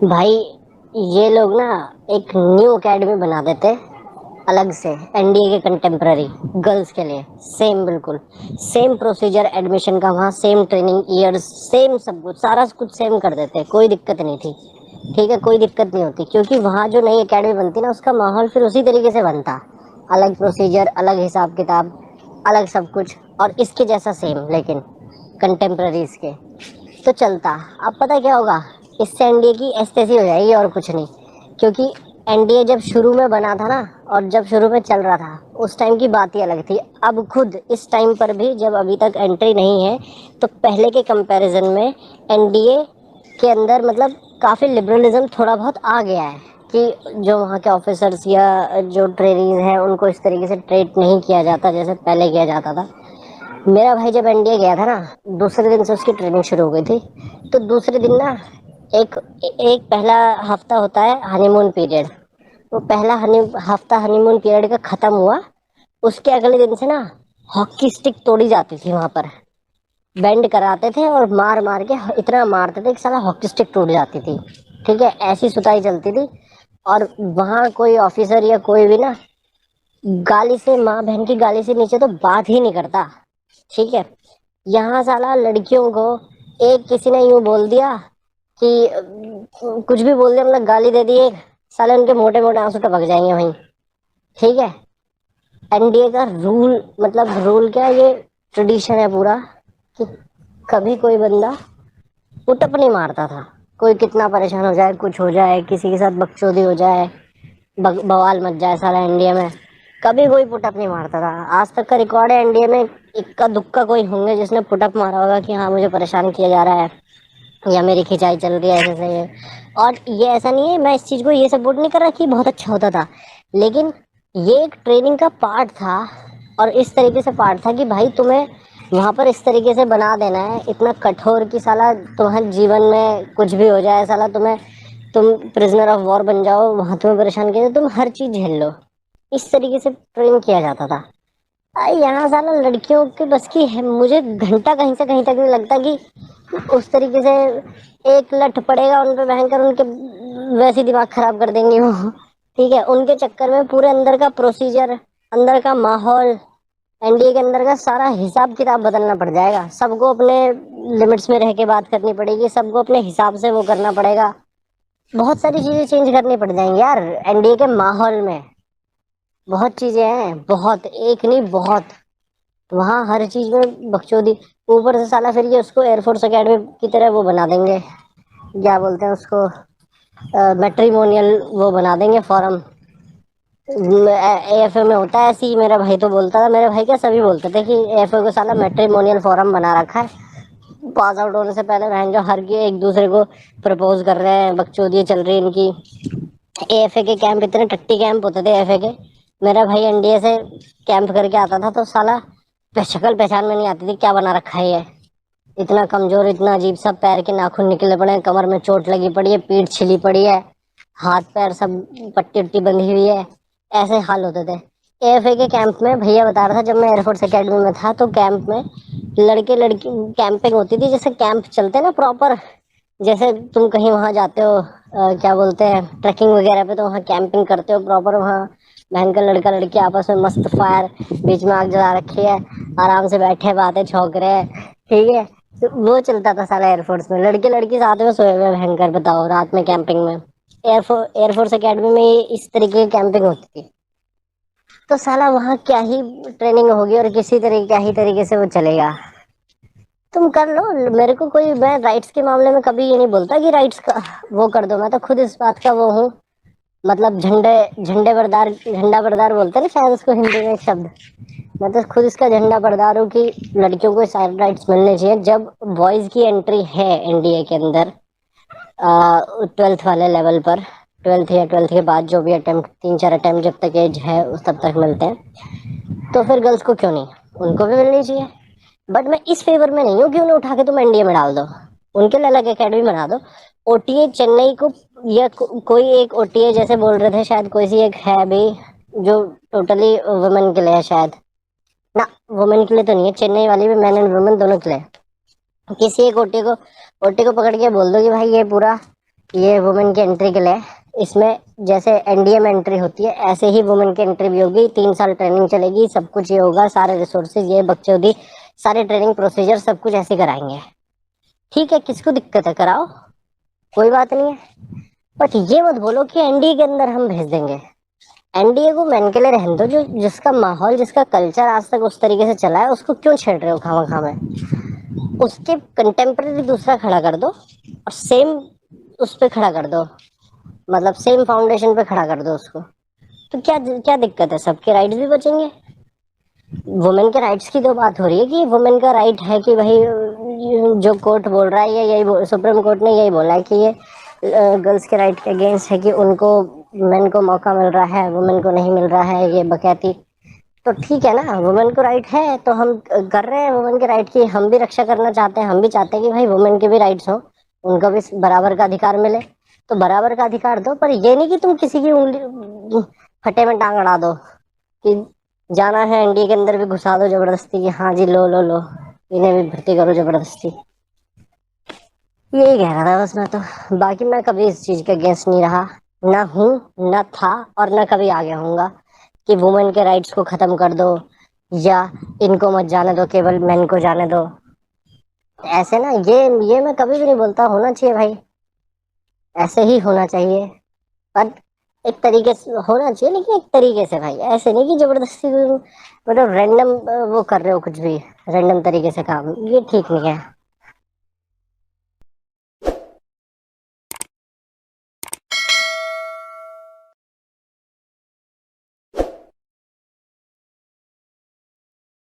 भाई ये लोग ना एक न्यू एकेडमी बना देते अलग से एनडीए के कंटेम्प्ररी गर्ल्स के लिए। सेम बिल्कुल सेम प्रोसीजर एडमिशन का, वहाँ सेम ट्रेनिंग ईयर्स, सेम सब कुछ, सारा कुछ सेम कर देते, कोई दिक्कत नहीं थी। ठीक है, कोई दिक्कत नहीं होती क्योंकि वहाँ जो नई एकेडमी बनती ना उसका माहौल फिर उसी तरीके से बनता। अलग प्रोसीजर, अलग हिसाब किताब, अलग सब कुछ, और इसके जैसा सेम लेकिन कंटेम्प्ररीज के तो चलता। अब पता है क्या होगा, इससे एनडीए की एसटेसी हो जाएगी और कुछ नहीं। क्योंकि एनडीए जब शुरू में बना था ना, और जब शुरू में चल रहा था उस टाइम की बात ही अलग थी। अब खुद इस टाइम पर भी जब अभी तक एंट्री नहीं है तो पहले के कंपैरिजन में एनडीए के अंदर मतलब काफ़ी लिबरलिज्म थोड़ा बहुत आ गया है कि जो वहाँ के ऑफिसर्स या जो ट्रेनीज हैं उनको इस तरीके से ट्रीट नहीं किया जाता जैसे पहले किया जाता था। मेरा भाई जब एनडीए गया था ना, दूसरे दिन से उसकी ट्रेनिंग शुरू हो गई थी। तो दूसरे दिन ना एक एक पहला हफ्ता होता है हनीमून पीरियड। वो पहला हफ्ता हनीमून पीरियड का खत्म हुआ, उसके अगले दिन से ना हॉकी स्टिक तोड़ी जाती थी वहां पर। बेंड कराते थे और मार मार के इतना मारते थे कि साला हॉकी स्टिक टूट जाती थी। ठीक है, ऐसी सुताई चलती थी। और वहां कोई ऑफिसर या कोई भी ना गाली से, माँ बहन की गाली से नीचे तो बात ही नहीं करता। ठीक है, यहाँ साला लड़कियों को एक किसी ने यूं बोल दिया कि कुछ भी बोल दिया, मतलब गाली दे दी एक, साले उनके मोटे मोटे आंसू टपक जाएंगे वहीं। ठीक है, एनडीए का रूल, मतलब रूल क्या, ये ट्रेडिशन है पूरा कि कभी कोई बंदा पुटअप नहीं मारता था। कोई कितना परेशान हो जाए, कुछ हो जाए, किसी के साथ बकचोदी हो जाए, बवाल मच जाए, साला एनडीए में कभी कोई पुटअप नहीं मारता था। आज तक का रिकॉर्ड है एनडीए में, इक्का दुक्का कोई होंगे जिसने पुटअप मारा होगा कि हाँ मुझे परेशान किया जा रहा है या मेरी खिंचाई चल रही है ऐसे से ये। और ये ऐसा नहीं है, मैं इस चीज को ये सपोर्ट नहीं कर रहा कि बहुत अच्छा होता था, लेकिन ये एक ट्रेनिंग का पार्ट था। और इस तरीके से पार्ट था कि भाई तुम्हें वहां पर इस तरीके से बना देना है इतना कठोर कि साला तुम्हारे जीवन में कुछ भी हो जाए, साला तुम्हें, तुम प्रिजनर ऑफ वॉर बन जाओ, वहां तुम्हें परेशान किया तो तुम हर चीज झेल लो। इस तरीके से ट्रेन किया जाता था। यहाँ साला लड़कियों के बस की है, मुझे घंटा कहीं से कहीं तक नहीं लगता कि उस तरीके से एक लठ पड़ेगा उन पे भयंकर, उनके वैसे ही दिमाग खराब कर देंगे वो। ठीक है, उनके चक्कर में पूरे अंदर का प्रोसीजर, अंदर का माहौल, एनडीए के अंदर का सारा हिसाब किताब बदलना पड़ जाएगा। सबको अपने लिमिट्स में रह के बात करनी पड़ेगी, सबको अपने हिसाब से वो करना पड़ेगा। बहुत सारी चीजें चेंज करनी पड़ जाएंगी यार एनडीए के माहौल में। बहुत चीजें हैं, बहुत, एक नहीं बहुत। वहाँ हर चीज में बकचोदी। ऊपर से साला फिर ये उसको एयरफोर्स एकेडमी की तरह वो बना देंगे, क्या बोलते हैं उसको, मैट्रिमोनियल वो बना देंगे फॉर्म। एएफए में होता है ऐसे ही, मेरा भाई तो बोलता था, मेरे भाई क्या सभी बोलते थे कि एएफए को साला मैट्रिमोनियल फॉर्म बना रखा है। पास आउट होने से पहले बहन जो हर के एक दूसरे को प्रपोज कर रहे हैं, बकचोदी चल रही है इनकी। एएफए के कैंप इतने टट्टी कैंप होते थे एएफए के। मेरा भाई एनडीए से कैंप करके आता था तो साला शक्ल पहचान में नहीं आती थी क्या बना रखा है ये। इतना कमजोर, इतना अजीब सा, पैर के नाखून निकले पड़े हैं, कमर में चोट लगी पड़ी है, पीठ छिली पड़ी है, हाथ पैर सब पट्टी उट्टी बंधी हुई है। ऐसे हाल होते थे एएफए के कैंप में। भैया बता रहा था जब मैं एयरफोर्स एकेडमी में था तो कैंप में लड़के लड़की कैंपिंग होती थी, जैसे कैंप चलते हैं ना प्रॉपर, जैसे तुम कहीं वहां जाते हो, क्या बोलते हैं, ट्रैकिंग वगैरह पे, तो वहाँ कैंपिंग करते हो प्रॉपर। वहाँ बहन का लड़का लड़की आपस में मस्त फायर, बीच में आग जला रखी है, आराम से बैठे बातें छौक रहे हैं। ठीक है, तो वो चलता था सारा एयरफोर्स में, लड़के लड़की साथ में सोए हुए भयंकर, बताओ, रात में कैंपिंग में। एयरफोर्स एकेडमी में इस तरीके की कैंपिंग होती थी। तो साला वहाँ क्या ही ट्रेनिंग होगी और किसी तरीके, क्या ही तरीके से वो चलेगा। तुम कर लो, मेरे को कोई, मैं राइट्स के मामले में कभी ये नहीं बोलता कि राइट्स का वो कर दो, मैं तो खुद इस बात का वो हूँ, मतलब झंडे, झंडे बरदार, झंडा बरदार बोलते हैं ना शायद उसको हिंदी में एक शब्द। मैं तो खुद इसका झंडा बरदार हूँ कि लड़कियों को सारे राइट्स मिलने चाहिए। जब बॉयज की एंट्री है एनडीए के अंदर 12th वाले लेवल पर, 12th या 12th के बाद जो भी अटेम्प्ट, 3-4 अटेम्प्ट जब तक एज है उस तब तक मिलते हैं, तो फिर गर्ल्स को क्यों नहीं, उनको भी मिलनी चाहिए। बट मैं इस फेवर में नहीं हूँ कि उन्हें उठा के तुम एनडीए में डाल दो, उनके लिए अलग एकेडमी बना दो। ओटीए चेन्नई को, या कोई एक ओटीए जैसे बोल रहे थे शायद, कोई सी एक है अभी जो टोटली वुमेन के लिए है शायद, ना वुमेन के लिए तो नहीं है, चेन्नई वाली भी मैन एंड वुमेन दोनों के लिए। किसी एक ओटी को पकड़ के बोल दो कि भाई ये पूरा ये वुमेन की एंट्री के लिए, इसमें जैसे एनडीए में एंट्री होती है ऐसे ही वुमेन की एंट्री भी होगी। 3 साल ट्रेनिंग चलेगी, सब कुछ ये होगा, सारे रिसोर्सेज ये बकचोदी, सारे ट्रेनिंग प्रोसीजर सब कुछ ऐसे कराएंगे। ठीक है, किसको दिक्कत है, कराओ, कोई बात नहीं है। बट ये मत बोलो कि एनडीए के अंदर हम भेज देंगे। एनडीए को मैन के लिए रहने दो, जो जिसका माहौल जिसका कल्चर आज तक उस तरीके से चला है उसको क्यों छेड़ रहे हो खामा खामा। उसके कंटेम्प्रेरी दूसरा खड़ा कर दो और सेम उस पे खड़ा कर दो, मतलब सेम फाउंडेशन पे खड़ा कर दो उसको। तो क्या क्या दिक्कत है, सबके राइट्स भी बचेंगे। वुमेन के राइट्स की तो बात हो रही है कि वुमेन का राइट है कि भाई जो कोर्ट बोल रहा है, या यही सुप्रीम कोर्ट ने यही बोला है कि ये गर्ल्स के राइट के अगेंस्ट है कि उनको मेन को मौका मिल रहा है, वुमेन को नहीं मिल रहा है, ये बकैती। तो ठीक है ना, वुमेन को राइट है तो हम कर रहे हैं वुमेन के राइट की, हम भी रक्षा करना चाहते हैं, हम भी चाहते हैं कि भाई वुमेन के भी राइट्स हो, उनको भी बराबर का अधिकार मिले। तो बराबर का अधिकार दो, पर ये नहीं कि तुम किसी की उंगली फटे में टांग अड़ा दो कि जाना है एनडीए के अंदर भी घुसा दो जबरदस्ती कि हाँ जी लो लो लो, इन्हें भी भर्ती करो जबरदस्ती। यही कह रहा था बस मैं तो। बाकी मैं कभी इस चीज के अगेंस्ट नहीं रहा, ना हूँ, ना था, और ना कभी आगे होऊंगा कि वुमेन के राइट्स को खत्म कर दो या इनको मत जाने दो, केवल मेन को जाने दो। ऐसे ना, ये मैं कभी भी नहीं बोलता, होना चाहिए भाई, ऐसे ही होना चाहिए। पर एक तरीके से होना चाहिए, लेकिन एक तरीके से भाई, ऐसे नहीं कि जबरदस्ती मतलब रैंडम वो कर रहे हो कुछ भी, रैंडम तरीके से काम, ये ठीक नहीं है।